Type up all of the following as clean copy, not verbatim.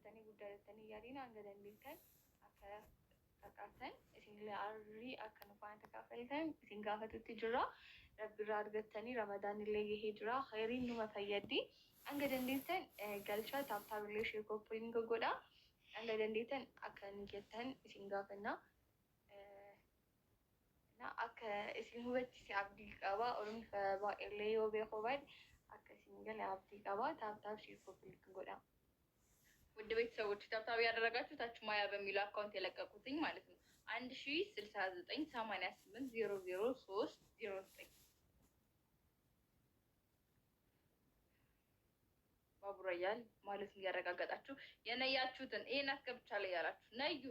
argattanii guddaa argattanii yaadiin hanga dandeettan akka kakaasan isin arrii akka nufaan takaafalitan isin gaafatutti jira. Rabbirraa argattanii Ramadaan illee gahee jira. Khayriin numa fayyaddi. Hanga dandeettan galcha taaptaabillee ishee koppiliin godha. Hanga dandeettan akka ni jettan isin gaafanna. Akka isin hubattisi abdii qaba. Ormi baay'ee yoo beekoo baay'ee akka isin galee abdii qaba. ታብታብ ሼር ኮፒ ሊንክ ጎዳ ውድ ቤተሰቦች ታብታብ ያደረጋችሁ ታች ማያ በሚለው አካውንት የለቀቁትኝ ማለት ነው 106988000309 ባቡራያል ማለት ነው ያረጋጋጣችሁ የነያችሁትን ይሄን አስገብቻለሁ ያላችሁ ነዩ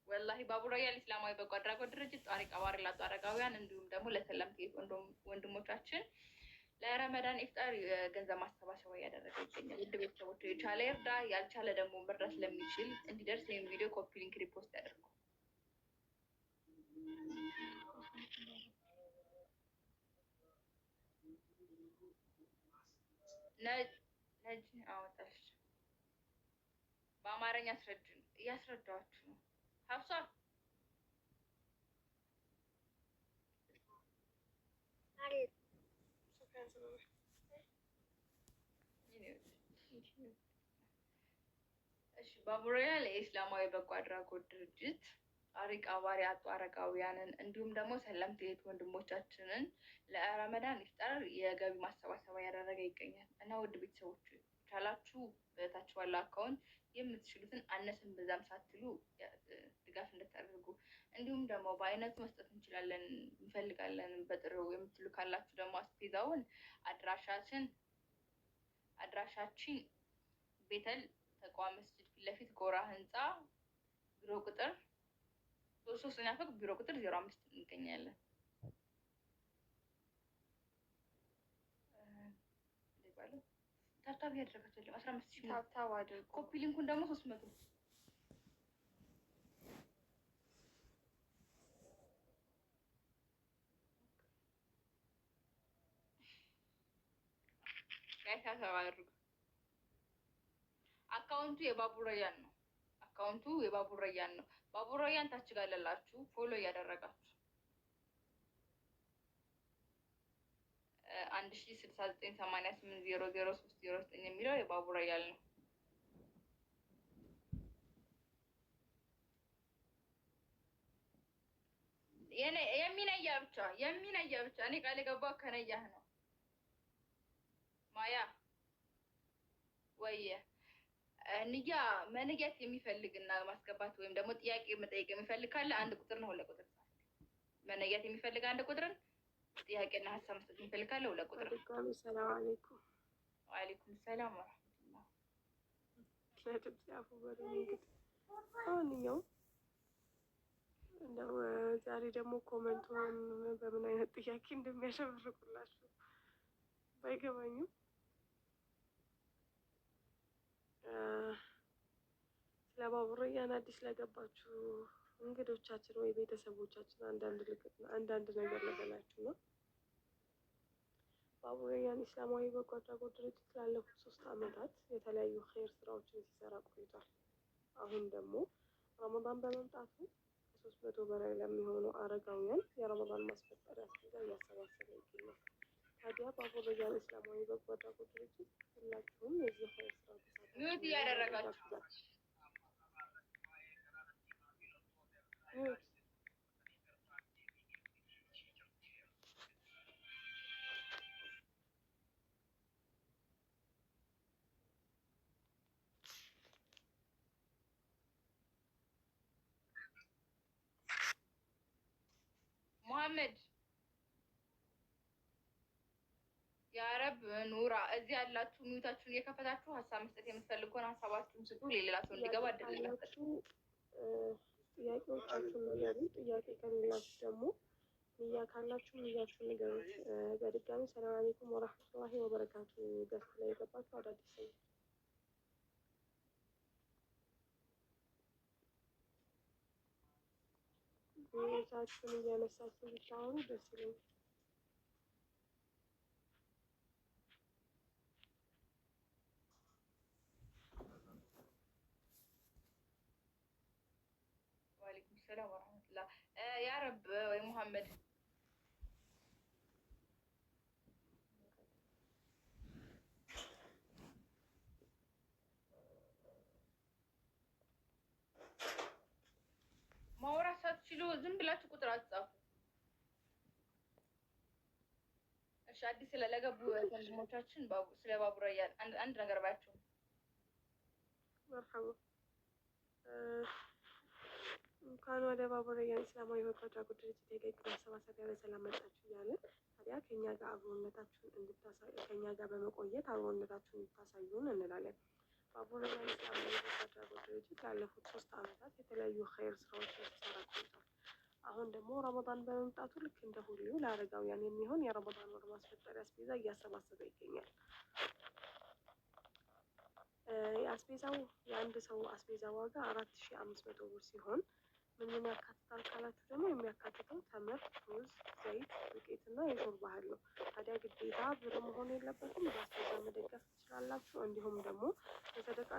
ወላሂ ባቡራያል እስላማዊ በጎ አድራጎት ድርጅት ጣሪቃ ባርላ ጣረጋውያን እንዲሁም ደግሞ ለሰላምቴ ወንድሞቻችን ለረመዳን ኢፍጣር ገንዘብ ማሰባሰቢያ ያደረገ ይገኛል። ውድ ቤተሰቦች የቻለ ይርዳ ያልቻለ ደግሞ መድረስ ለሚችል እንዲደርስ ይሄን ቪዲዮ ኮፒ ሊንክ ሪፖስት ያደርጉ። ነጅ አወጣሽ በአማርኛ አስረጅን እያስረዳችሁ ነው። ሀብሷ ባቡራያል የእስላማዊ በጎ አድራጎት ድርጅት ጣሪቃ ባሪያቱ አረጋውያንን እንዲሁም ደግሞ ሰለምቴ ወንድሞቻችንን ለረመዳን ኢፍጣር የገቢ ማሰባሰቢያ ያደረገ ይገኛል እና ውድ ቤተሰቦች ካላችሁ በታች ባለው አካውንት የምትችሉትን አነስን በዛም ሳትሉ ድጋፍ እንድታደርጉ እንዲሁም ደግሞ በአይነቱ መስጠት እንችላለን እንፈልጋለን በጥሬው የምትሉ ካላችሁ ደግሞ አስፔዛውን አድራሻችን ቤተል ተቋም መስጂድ ፊት ለፊት ጎራ ህንጻ ቢሮ ቁጥር 3ኛ ፎቅ ቢሮ ቁጥር 05 እንገኛለን። ታብታብ ያደረጋችሁ 15000 ታብታብ አድርጉ። ኮፒ ሊንኩን ደግሞ 300 ታብታብ አድርጉ። አካውንቱ የባቡራያን ነው። ባቡራያን ታች ጋር ያላችሁ ፎሎ እያደረጋችሁ 106988000309 የሚለው የባቡራያን ነው። የሚነያ ብቻ እኔ ቃል የገባው ከነያህ ነው። ማያ ወየ ንያ መንያት የሚፈልግና ማስገባት ወይም ደግሞ ጥያቄ መጠየቅ የሚፈልግ ካለ አንድ ቁጥር ነው 2 ቁጥር መንያት የሚፈልግ አንድ ቁጥርን ጥያቄና ሀሳብ መስጠት የሚፈልግ ካለ 2 ቁጥር። ሰላም አለይኩም። ወአለይኩም ሰላም ወራህመቱላህ። ለጥያፉ በእንግዲህ አሁንኛው እንደው ዛሬ ደግሞ ኮሜንቱን በምን አይነት ጥያቄ እንደሚያሸብርቁላችሁ ባይገባኝም ስለ ባቡራያን አዲስ ለገባችሁ እንግዶቻችን ወይ ቤተሰቦቻችን አንዳንድ ነገር ልበላችሁ ነው። ባቡራያን እስላማዊ በጎ አድራጎት ድርጅት ላለፉት 3 ዓመታት የተለያዩ ኸይር ስራዎችን ሲሰራ ቆይቷል። አሁን ደግሞ ረመዳን በመምጣቱ ከ300 በላይ ለሚሆኑ አረጋውያን የረመዳን ማስፈጠሪያ አስቤዛ እያሰባሰበ ይገኛል። ታዲያ ባቡራያን እስላማዊ በጎ አድራጎት ድርጅት ሁላችሁም የዚህ ኸይር ስራ ሚውት እያደረጋችሁ ሙሐመድ ያረብ ኑራ እዚህ ያላችሁ ሚውታችሁን እየከፈታችሁ ሀሳብ መስጠት የምትፈልጉን ሀሳባችሁን ስጡ። ሌላ ሰው እንዲገባ አይደለም። ጥያቄዎቻችሁን ንገሩ። ጥያቄ ከሌላችሁ ደግሞ ንያ ካላችሁ ንያችሁን ንገሩ። በድጋሚ ሰላም አለይኩም ወራህመቱላሂ ወበረካቱ። ገስት ላይ የገባችሁ አዳዲስ ሰዎች ሚውታችሁን እያነሳችሁ ብታወሩ ደስ ይለኛል። ሰላም ወራህመቱላህ። ያ ረብ ወይ ሙሐመድ ማውራት ሳትችሉ ዝም ብላችሁ ቁጥር አትጻፉ። እሺ አዲስ ስለለገቡ ወንድሞቻችን ስለ ባቡረያ አንድ ነገር ባያቸው። መርሐባ እንኳን ወደ ባቡረያ እስላማዊ በጎ አድራጎት ድርጅት የገቢ ማሰባሰቢያ በሰላም መጣችሁ እያለን ታዲያ ከኛ ጋር አብሮነታችሁን እንድታሳዩ ከኛ ጋር በመቆየት አብሮነታችሁን እንድታሳዩን እንላለን። ባቡረያ እስላማዊ በጎ አድራጎት ድርጅት ላለፉት 3 ዓመታት የተለያዩ ኸይር ስራዎችን ሲሰራ ቆይቷል። አሁን ደግሞ ረመዳን በመምጣቱ ልክ እንደ ሁሌው ለአረጋውያን የሚሆን የረመዳን ወር ማስፈጠሪያ አስቤዛ እያሰባሰበ ይገኛል። የአስቤዛው የአንድ ሰው አስቤዛ ዋጋ 4500 ብር ሲሆን ምን ያካትታል ካላችሁ ደግሞ የሚያካትተው ተምር፣ ሩዝ፣ ዘይት፣ ዱቄት እና የሾርባ እህል ነው። ታዲያ ግዴታ ብር መሆን የለበትም። በአስቤዛ መደገፍ ትችላላችሁ። እንዲሁም ደግሞ የሰደቃ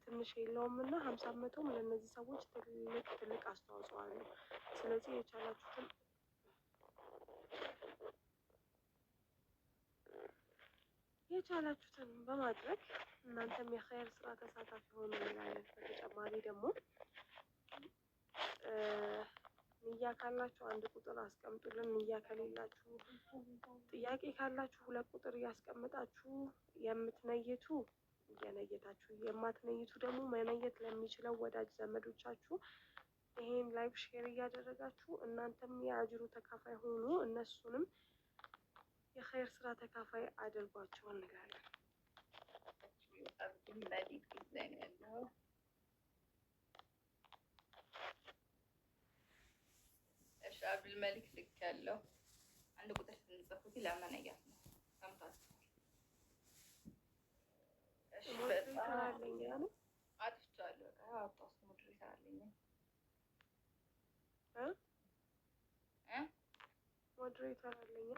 ትንሽ የለውም እና 50 መቶም ለእነዚህ ሰዎች ትልቅ አስተዋጽኦ አለው። ስለዚህ የቻላችሁትን በማድረግ እናንተም የኸይር ስራ ተሳታፊ ሆኑ እንላለን። በተጨማሪ ደግሞ ንያ ካላችሁ 1 ቁጥር አስቀምጡልን። ንያ ከሌላችሁ ጥያቄ ካላችሁ 2 ቁጥር እያስቀምጣችሁ የምትነይቱ እየነየታችሁ የማትነይቱ ደግሞ መነየት ለሚችለው ወዳጅ ዘመዶቻችሁ ይሄን ላይቭ ሼር እያደረጋችሁ እናንተም የአጅሩ ተካፋይ ሆኑ፣ እነሱንም የኸይር ስራ ተካፋይ አድርጓቸው እንላለን። አብዱል መሊክ ልክ ያለው 1 ቁጥር ስንጽፉት ለመነያት ነው። ሰምታችኋል። እሺ በጣም አጥፍቻለሁ። አጣስ ሙድሪ ታለኝ ሞዴሬተር አለኝ።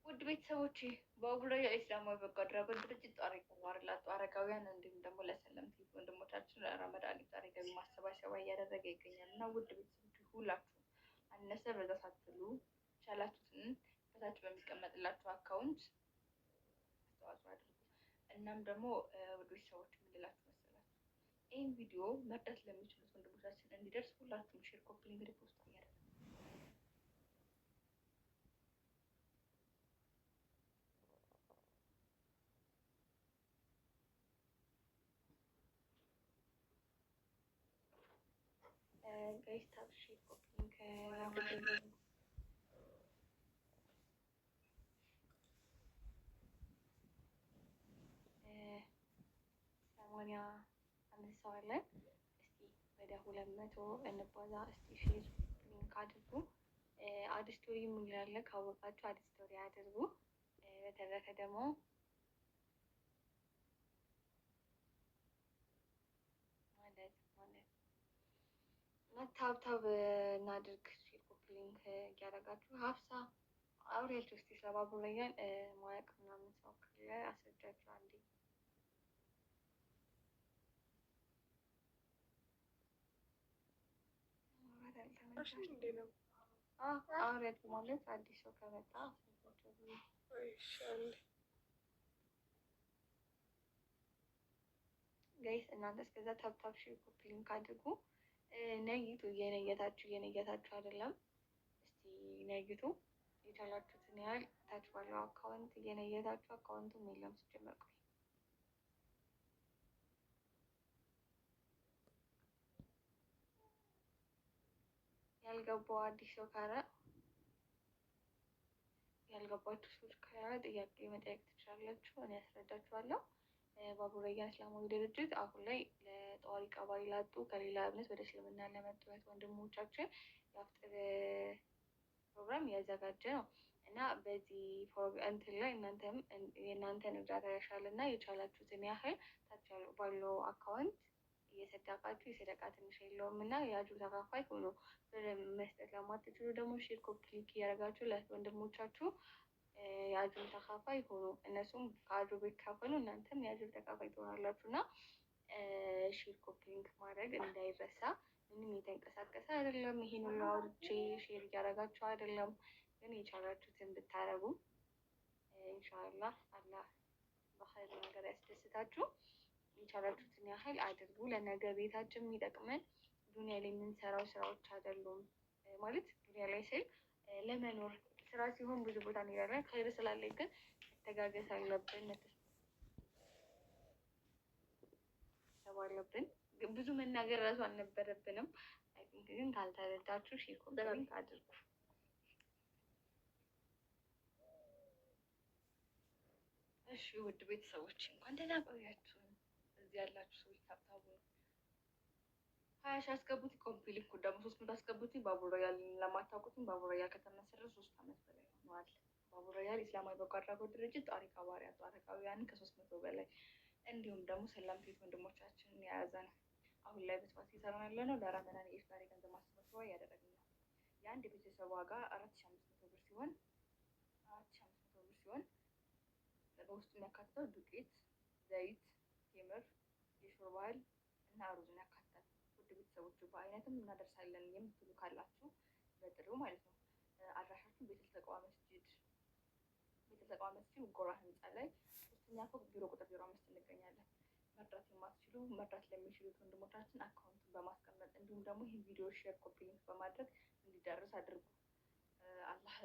ውድ ቤተሰቦች ባቡረያ እስላማዊ በጎ አድራጎት ድርጅት ጧሪ ተግባር ላጡ አረጋውያን እንዲሁም ደግሞ ለሰለምት ወንድሞቻችን ለረመዳን ኢፍጣር ገቢ ማሰባሰቢያ እያደረገ ይገኛል እና ውድ ቤተሰቦች ሁላችሁ አነሰ በዛ ሳትሉ ቻላችሁትን በታች በሚቀመጥላችሁ አካውንት አስተዋጽኦ አድርጉ። እናም ደግሞ ውድ ቤተሰቦች የምንላችሁ መሰላችሁ ይህን ቪዲዮ መርዳት ለሚችሉት ወንድሞቻችን እንዲደርስ ሁላችሁም ሼር፣ ኮፒ ሊንክ፣ ሪፖስት እያደረጋችሁ ጋይስ ታብ ሼር፣ ኮፒ ሊንክ ሰማንያ አምስት ሰው አለን። እስቲ ወደ 200 እንባዛ። እስቲ ሼር ሊንክ አድርጉ። አድ ስቶሪ የሚላለ ካወቃችሁ አድ ስቶሪ አድርጉ። በተረፈ ደግሞ ታብታብ እናድርግ። ሼር ኮፒ ሊንክ እያደረጋችሁ ሀፍሳ አውሪያችሁ እስቲ ስለ ባቡረያን ማያውቅ ምናምን ሰው ካለ አስረዳችሁ አንዴ። አውሪያችሁ ማለት አዲስ ሰው ከመጣ ጋይስ እናንተ እስከዛ ታብታብ ሼር ኮፒ ሊንክ አድርጉ። ነይቱ እየነየታችሁ አይደለም። እስቲ ነይቱ የቻላችሁትን ያህል ታች ባለው አካውንት እየነየታችሁ አካውንቱም የለም ሲጀመር ቆይ ያልገባው አዲስ ሰው ካለ ያልገባችሁ ሰዎች ካለ ጥያቄ መጠየቅ ትችላላችሁ። እኔ ያስረዳችኋለሁ። ባቡረያ እስላማዊ ድርጅት አሁን ላይ ለጧሪ ቀባሪ ላጡ ከሌላ እምነት ወደ እስልምና ለመጡ ወንድሞቻችን የአፍጥር ፕሮግራም እያዘጋጀ ነው እና በዚህ እንትን ላይ እናንተም የእናንተን እርዳታ ያሻል እና የቻላችሁትን ያህል ታች ባለው አካውንት እየሰደቃችሁ የሰደቃ ትንሽ የለውም እና የአጅሩ ተካፋይ ሆኖ ብር መስጠት ለማትችሉ ደግሞ ሼር ኮፒ ሊንክ እያደረጋችሁ ለወንድሞቻችሁ የአጅር ተካፋይ ሆኑ። እነሱም ከአጅሩ ቢካፈሉ እናንተም የአጅር ተካፋይ ትሆናላችሁ እና ሼር ኮፒ ሊንክ ማድረግ እንዳይረሳ። ምንም የተንቀሳቀሰ አይደለም። ይሄን ሁሉ አውርቼ ሼር እያደረጋችሁ አይደለም፣ ግን የቻላችሁትን ብታረጉ ኢንሻአላህ አላህ በኸይር ነገር ያስደስታችሁ። የቻላችሁትን ያህል አድርጉ። ለነገ ቤታችን የሚጠቅመን ዱንያ ላይ የምንሰራው ስራዎች አይደሉም። ማለት ዱንያ ላይ ስል ለመኖር ስራ ሲሆን ብዙ ቦታ እንሄዳለን። ኸይር ስላለኝ ግን መተጋገዝ አለብን፣ መተሳሰብ አለብን። ብዙ መናገር እራሱ አልነበረብንም። ግን ካልተረዳችሁ ሼር ኮፒ ሊንክ አድርጉ። እሺ ውድ ቤተሰቦች እንኳን ደህና ቆያችሁ። እዚህ ያላችሁ ሰዎች ታብታቡ 20 ሺህ አስገቡት። ኮፒ ሊንኩ ደግሞ 300 አስገቡት። ባቡር ሮያል ለማታውቁትም ባቡር ሮያል ከተመሰረተ 3 ዓመት በላይ ሆኗል። ባቡር ሮያል ኢስላማዊ በጎ አድራጎት ድርጅት ጣሪቅ ሐዋርያት አረጋውያንን ከ300 በላይ እንዲሁም ደግሞ ሰላምቴት ወንድሞቻችንን የያዘ ነው። አሁን ላይ በስፋት እየሰራን ያለ ነው። ለረመዳን የኢፍጣር የገንዘብ ማሰባሰቢያ እያደረግን ነው። የአንድ የቤተሰብ ዋጋ 4500 ብር ሲሆን በውስጡ የሚያካትተው ዱቄት፣ ዘይት፣ ቴምር፣ የሾርባ እህል እና ሩዝን ያካትታል። ውድ ቤተሰቦቹ በአይነትም እናደርሳለን የምትሉ ካላችሁ በጥሪው ማለት ነው። አድራሻችን ቤተል ተቋም መስጂድ ጎራ ህንፃ ላይ 3ኛ ፎቅ ቢሮ ቁጥር 05 እንገኛለን። መርዳት የማትችሉ መርዳት ለሚችሉት ወንድሞቻችን አካውንቱን በማስቀመጥ እንዲሁም ደግሞ ይህን ቪዲዮ ሼር ኮፒ ሊንክ በማድረግ እንዲደርስ አድርጉ። አላህ